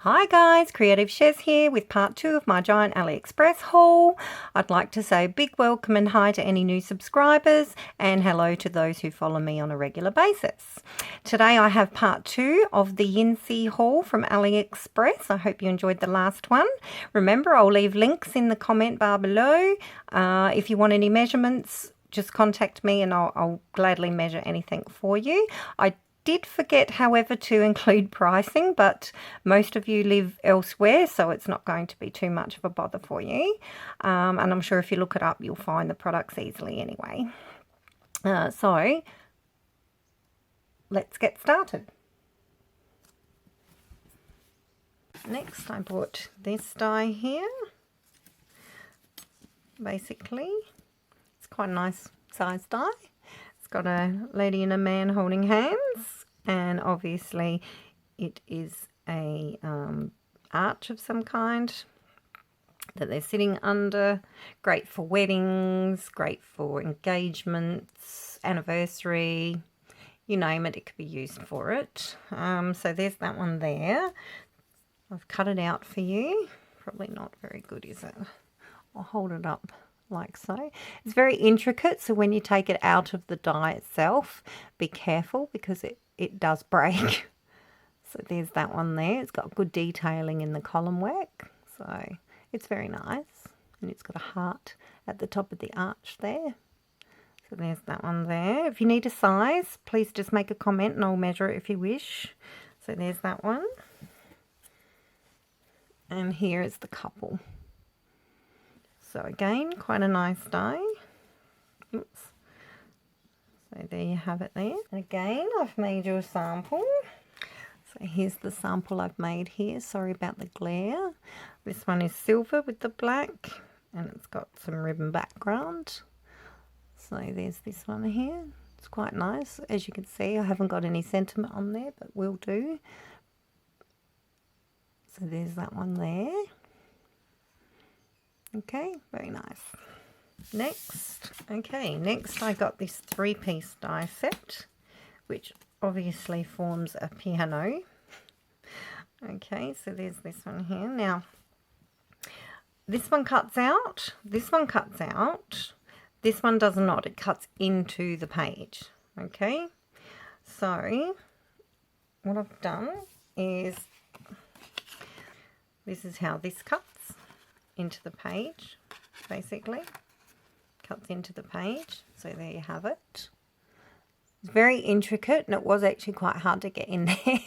Hi guys, Creative Chez here with part 2 of my giant Aliexpress haul. I'd like to say a big welcome and hi to any new subscribers and hello to those who follow me on a regular basis. Today I have part 2 of the Yinsi haul from Aliexpress. I hope you enjoyed the last one. Remember, I'll leave links in the comment bar below. If you want any measurements, just contact me and I'll gladly measure anything for you. I did forget, however, to include pricing, but most of you live elsewhere, so it's not going to be too much of a bother for you. And I'm sure if you look it up, you'll find the products easily anyway. So let's get started. Next, I bought this die here. Basically, it's quite a nice size die. It's got a lady and a man holding hands, and obviously it is a arch of some kind that they're sitting under. Great for weddings, great for engagements, anniversary, you name it, it could be used for it. So there's that one there. I've cut it out for you. Probably not very good, is it? I'll hold it up like so. It's very intricate, so when you take it out of the die itself, be careful because it does break. So there's that one there. It's got good detailing in the column work, so it's very nice. And it's got a heart at the top of the arch there. So there's that one there. If you need a size, please just make a comment and I'll measure it if you wish. So there's that one. And here is the couple. So again, quite a nice die. Oops. So there you have it there. And again, I've made you a sample. So here's the sample I've made here. Sorry about the glare. This one is silver with the black, and it's got some ribbon background. So there's this one here. It's quite nice. As you can see, I haven't got any sentiment on there, but will do. So there's that one there. Okay, very nice. Next I got this 3-piece die set, which obviously forms a piano. Okay, so there's this one here. Now, this one cuts out, this one cuts out, this one does not. It cuts into the page. Okay, so what I've done is, this is how this cuts into the page, basically. Cuts into the page, so there you have it. It's very intricate and it was actually quite hard to get in there.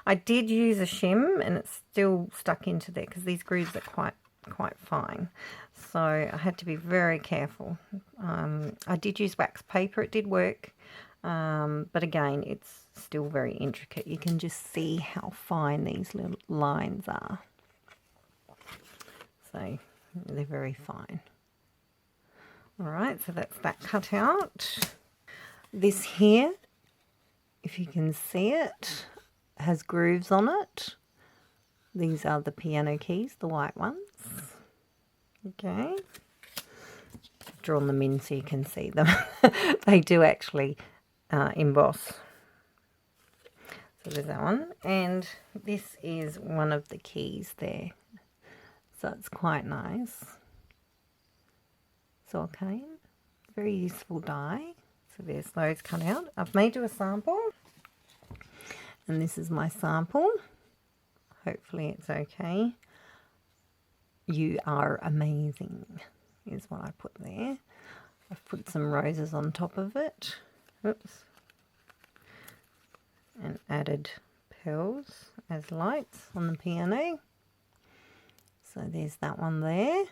I did use a shim and it's still stuck into there because these grooves are quite fine. So I had to be very careful. I did use wax paper, it did work, but again, it's still very intricate. You can just see how fine these little lines are. So they're very fine. Alright, so that's that cut out. This here, if you can see it, has grooves on it. These are the piano keys, the white ones. Okay. I've drawn them in so you can see them. They do actually emboss. So there's that one. And this is one of the keys there. So it's quite nice. So okay, very useful die. So there's those cut out. I've made you a sample. And this is my sample. Hopefully it's okay. You are amazing is what I put there. I've put some roses on top of it. Oops. And added pearls as lights on the piano. So there's that one there.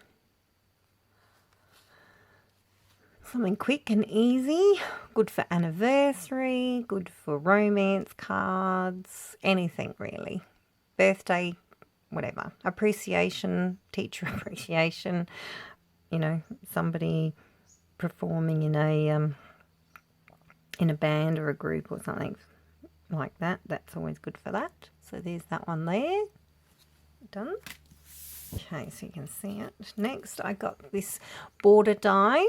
Something quick and easy, good for anniversary, good for romance cards, anything really. Birthday, whatever. Appreciation, teacher appreciation, you know, somebody performing in a band or a group or something like that. That's always good for that. So there's that one there. Done. Okay, so you can see it. Next, I got this border die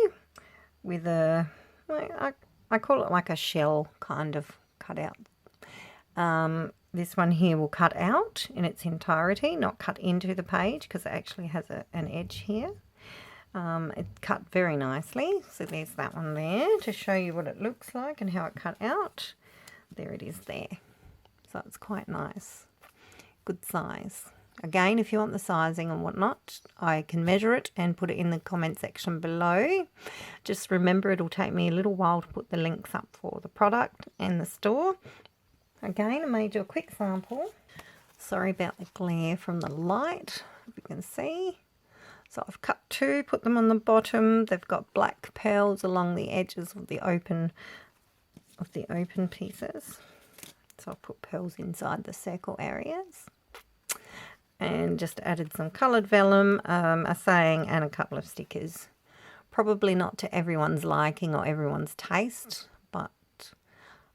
with a, I call it like a shell kind of cut out. this one here will cut out in its entirety, not cut into the page, because it actually has an edge here. It cut very nicely. So there's that one there to show you what it looks like and how it cut out. There it is there. So it's quite nice. Good size. Again, if you want the sizing and whatnot, I can measure it and put it in the comment section below. Just remember, it'll take me a little while to put the links up for the product and the store. Again, I made you a quick sample. Sorry about the glare from the light, if you can see. So I've cut two, put them on the bottom. They've got black pearls along the edges of the open pieces. So I've put pearls inside the circle areas. And just added some coloured vellum, a saying, and a couple of stickers. Probably not to everyone's liking or everyone's taste, but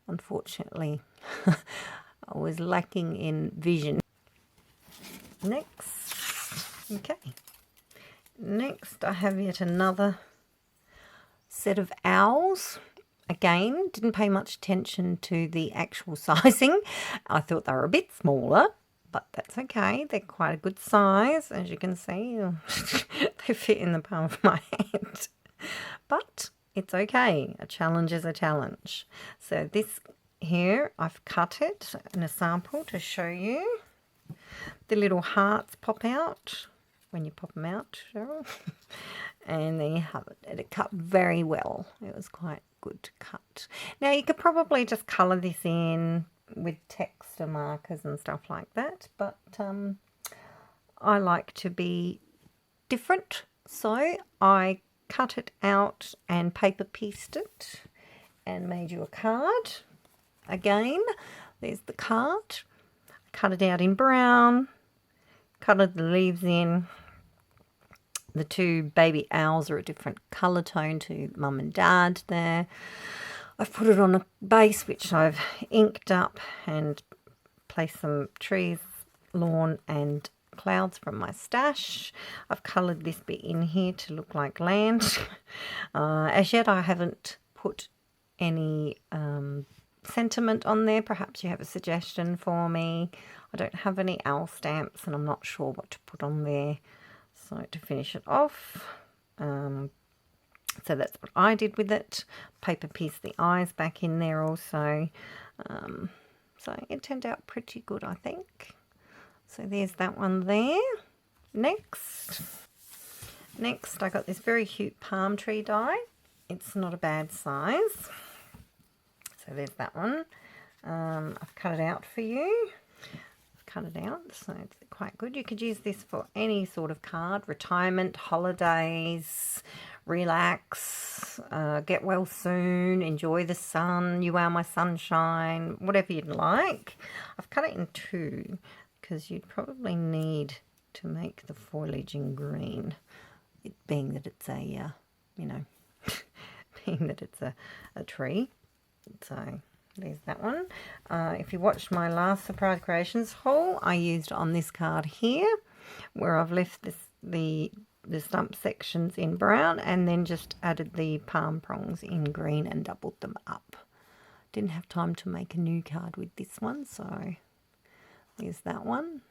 unfortunately I was lacking in vision. Next I have yet another set of owls. Again, didn't pay much attention to the actual sizing. I thought they were a bit smaller, but that's okay. They're quite a good size, as you can see. They fit in the palm of my hand. But it's okay. A challenge is a challenge. So this here, I've cut it in a sample to show you. The little hearts pop out when you pop them out, Cheryl. And there you have it. And it cut very well. It was quite good to cut. Now you could probably just colour this in with text and markers and stuff like that, but I like to be different, so I cut it out and paper pieced it and made you a card. Again, there's the card. Cut it out in brown, coloured the leaves in. The two baby owls are a different colour tone to Mum and Dad there. I've put it on a base which I've inked up and placed some trees, lawn and clouds from my stash. I've coloured this bit in here to look like land. As yet I haven't put any sentiment on there. Perhaps you have a suggestion for me. I don't have any owl stamps and I'm not sure what to put on there. So to finish it off, so that's what I did with it. Paper pieced the eyes back in there also. So it turned out pretty good, I think. So there's that one there. Next I got this very cute palm tree die. It's not a bad size. So there's that one. I've cut it out for you. Cut it out, so it's quite good. You could use this for any sort of card: retirement, holidays, relax, get well soon, enjoy the sun, you are my sunshine, whatever you'd like. I've cut it in two because you'd probably need to make the foliage in green, it being that it's a being that it's a tree. So there's that one. If you watched my last Surprise Creations haul, I used on this card here, where I've left the stump sections in brown and then just added the palm prongs in green and doubled them up. Didn't have time to make a new card with this one, so there's that one.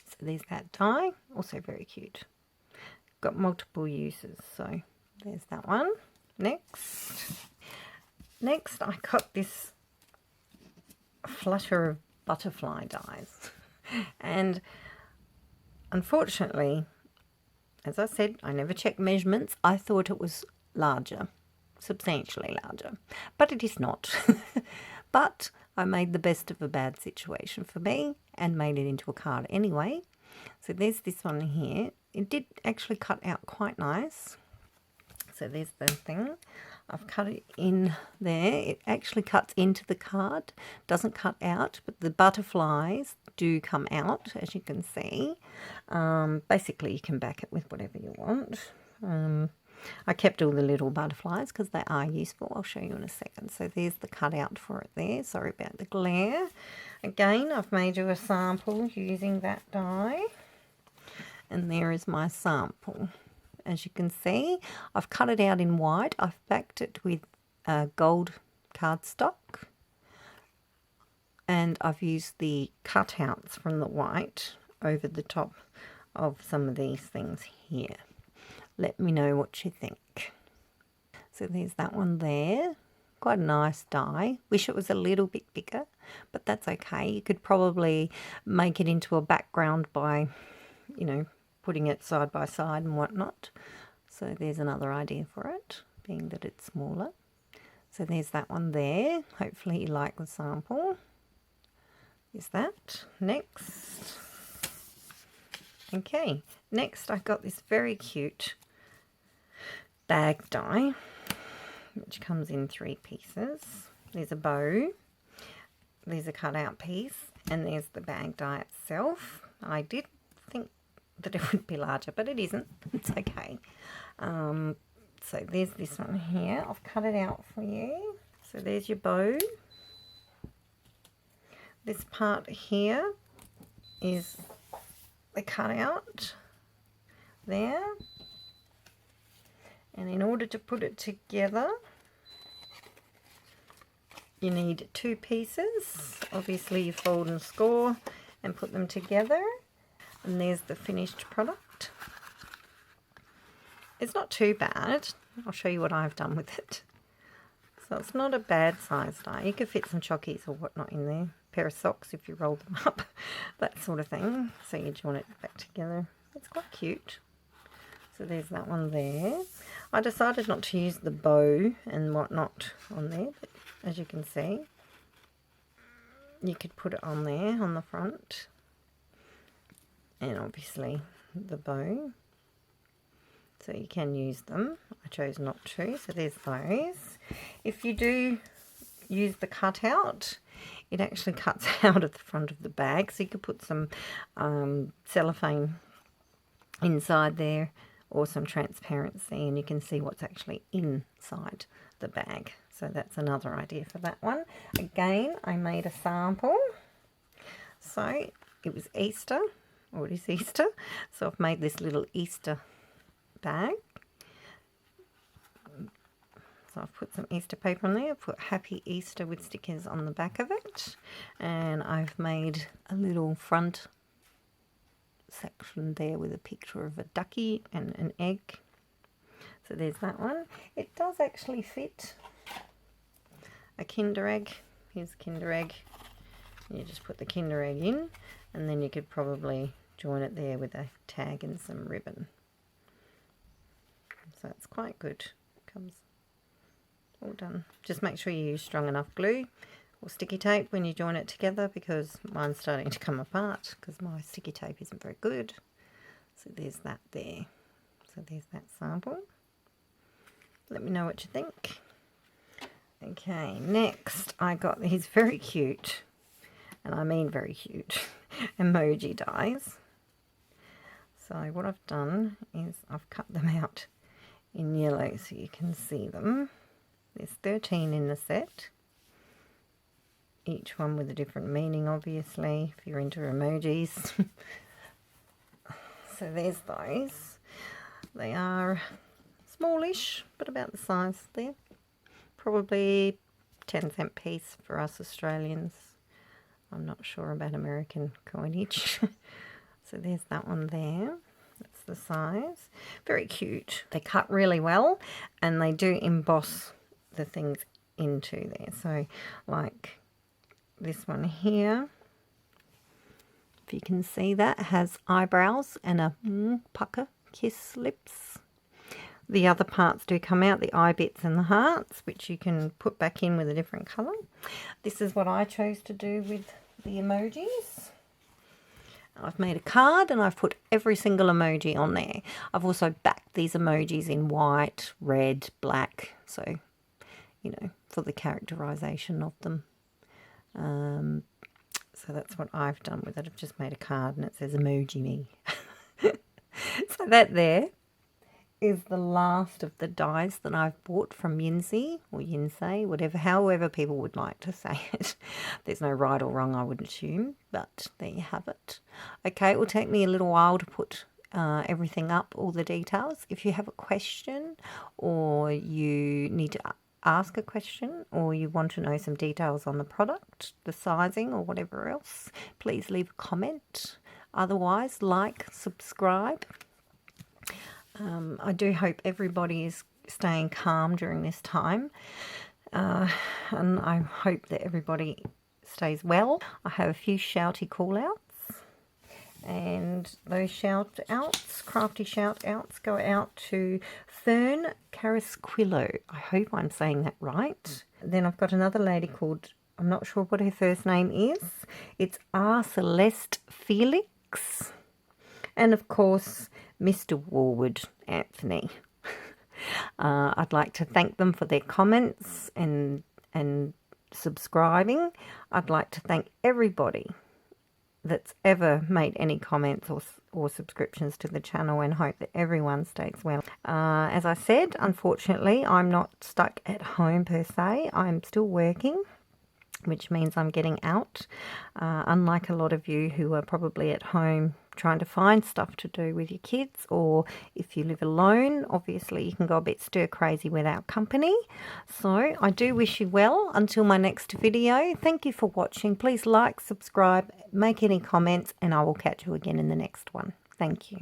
So there's that die, also very cute. Got multiple uses, so there's that one. Next, I got this flutter of butterfly dies. And unfortunately, as I said, I never checked measurements. I thought it was larger, substantially larger, but it is not. But I made the best of a bad situation for me and made it into a card anyway. So there's this one here. It did actually cut out quite nice. So there's the thing. I've cut it in there. It actually cuts into the card, doesn't cut out, but the butterflies do come out, as you can see. Basically, you can back it with whatever you want. I kept all the little butterflies because they are useful. I'll show you in a second. So there's the cutout for it there. Sorry about the glare. Again, I've made you a sample using that die. And there is my sample. As you can see, I've cut it out in white. I've backed it with gold cardstock. and I've used the cutouts from the white over the top of some of these things here. Let me know what you think. So there's that one there. Quite a nice die. Wish it was a little bit bigger, but that's okay. You could probably make it into a background by, you know, putting it side by side and whatnot. So there's another idea for it, being that it's smaller. So there's that one there. Hopefully you like the sample. Is that. Next. Okay, next I got this very cute bag die, which comes in 3 pieces. There's a bow, there's a cutout piece, and there's the bag die itself. I did think that it would be larger, but it isn't. It's okay. So there's this one here. I've cut it out for you. So there's your bow. This part here is the cutout there. And in order to put it together, you need 2 pieces. Obviously you fold and score and put them together. And there's the finished product. It's not too bad. I'll show you what I've done with it. So it's not a bad size die. You could fit some chockies or whatnot in there. A pair of socks if you roll them up. That sort of thing. So you join it back together. It's quite cute. So there's that one there. I decided not to use the bow and whatnot on there, but as you can see, you could put it on there on the front, and obviously the bow, so you can use them. I chose not to, so there's those. If you do use the cutout, it actually cuts out at the front of the bag, so you could put some cellophane inside there, or some transparency, and you can see what's actually inside the bag. So that's another idea for that one. Again, I made a sample. So it was Easter, or it is Easter, so I've made this little Easter bag. So I've put some Easter paper on there. I've put Happy Easter with stickers on the back of it, and I've made a little front section there with a picture of a ducky and an egg. So there's that one. It does actually fit a Kinder egg. Here's a Kinder egg. You just put the Kinder egg in, and then you could probably join it there with a tag and some ribbon. So it's quite good. It comes all done. Just make sure you use strong enough glue or sticky tape when you join it together, because mine's starting to come apart because my sticky tape isn't very good. So there's that there. So there's that sample. Let me know what you think. Okay, next I got these very cute, and I mean very cute, emoji dies. So what I've done is I've cut them out in yellow so you can see them. There's 13 in the set. Each one with a different meaning, obviously, if you're into emojis. So there's those. They are smallish, but about the size there. Probably 10-cent piece for us Australians. I'm not sure about American coinage. So there's that one there. That's the size. Very cute. They cut really well, and they do emboss the things into there. So like this one here, if you can see, that has eyebrows and a pucker, kiss lips. The other parts do come out, the eye bits and the hearts, which you can put back in with a different colour. This is what I chose to do with the emojis. I've made a card and I've put every single emoji on there. I've also backed these emojis in white, red, black, so, you know, for the characterization of them. So that's what I've done with it. I've just made a card and it says emoji me. So that there is the last of the dies that I've bought from Yinsey or Yinsei, whatever, however people would like to say it. There's no right or wrong, I would assume, but there you have it. Okay, it will take me a little while to put everything up, all the details. If you have a question or you need to ask a question or you want to know some details on the product, the sizing or whatever else, please leave a comment. Otherwise, like, subscribe. I do hope everybody is staying calm during this time, and I hope that everybody stays well. I have a few shouty call outs, and those shout outs, crafty shout outs, go out to Fern Carasquillo. I hope I'm saying that right. Then I've got another lady called, I'm not sure what her first name is. It's R. Celeste Felix. And of course, Mr. Warwood Anthony. I'd like to thank them for their comments and subscribing. I'd like to thank everybody that's ever made any comments or subscriptions to the channel, and hope that everyone stays well. As I said, unfortunately, I'm not stuck at home per se. I'm still working, which means I'm getting out, unlike a lot of you who are probably at home trying to find stuff to do with your kids, or if you live alone, obviously you can go a bit stir crazy without company. So I do wish you well until my next video. Thank you for watching. Please like, subscribe, make any comments, and I will catch you again in the next one. Thank you.